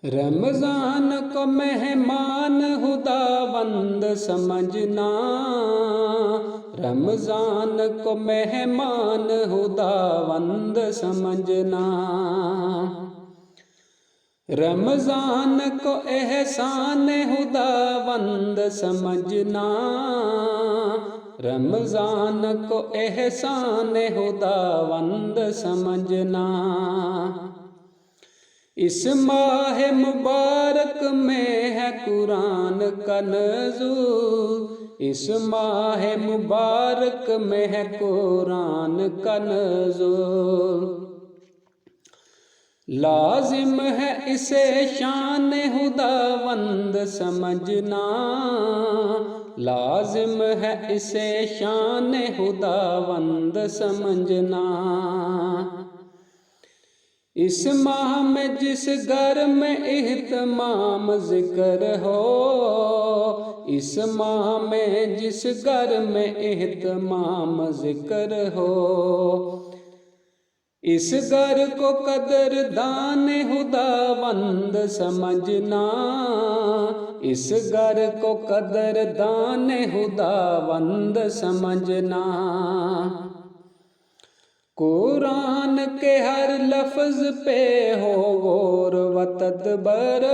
رمضان کو مہمان خداوند سمجھنا، رمضان کو مہمان خداوند سمجھنا، رمضان کو احسان خداوند سمجھنا، رمضان کو احسان خداوند سمجھنا۔ اس ماہ مبارک میں ہے قرآن کا نزول، اس ماہ مبارک میں ہے قرآن کا نزول، لازم ہے اسے شان خداوند سمجھنا، لازم ہے اسے شان خداوند سمجھنا۔ اس ماہ میں جس گھر میں اہتمام ذکر ہو، اس ماہ میں جس گھر میں اہتمام ذکر ہو، اس گھر کو قدردان خداوند سمجھنا، اس گھر کو قدردان خداوند سمجھنا۔ قرآن کے ہر لفظ پہ ہو غور و تدبر،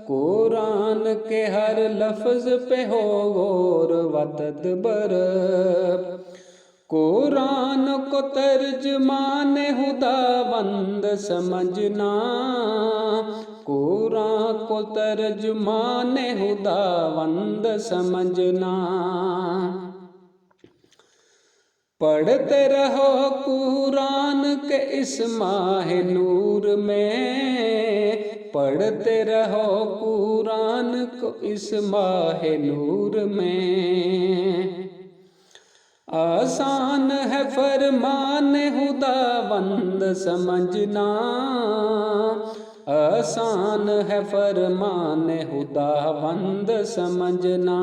قرآن کے ہر لفظ پہ ہو غور و تدبر، قرآن کو ترجمان خداوند سمجھنا، قرآن کو ترجمان خداوند سمجھنا۔ پڑھتے رہو قرآن کے اس ماہ نور میں، پڑھتے رہو قرآن کو اس ماہ نور میں، آسان ہے فرمان خداوند سمجھنا، آسان ہے فرمان خداوند سمجھنا۔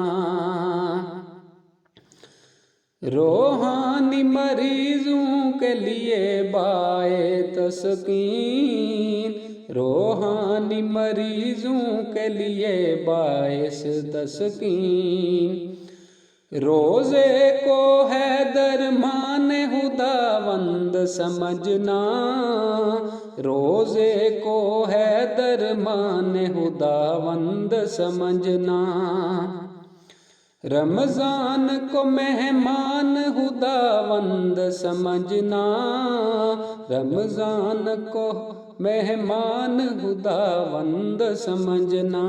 روحانی مریضوں کے لیے بائے تسکین، روحانی مریضوں کے لیے باعث تسکین، روزے کو ہے درمان خداوند سمجھنا، روزے کو ہے درمان خداوند سمجھنا۔ رمضان کو مہمان خداوند سمجھنا، رمضان کو مہمان خداوند سمجھنا۔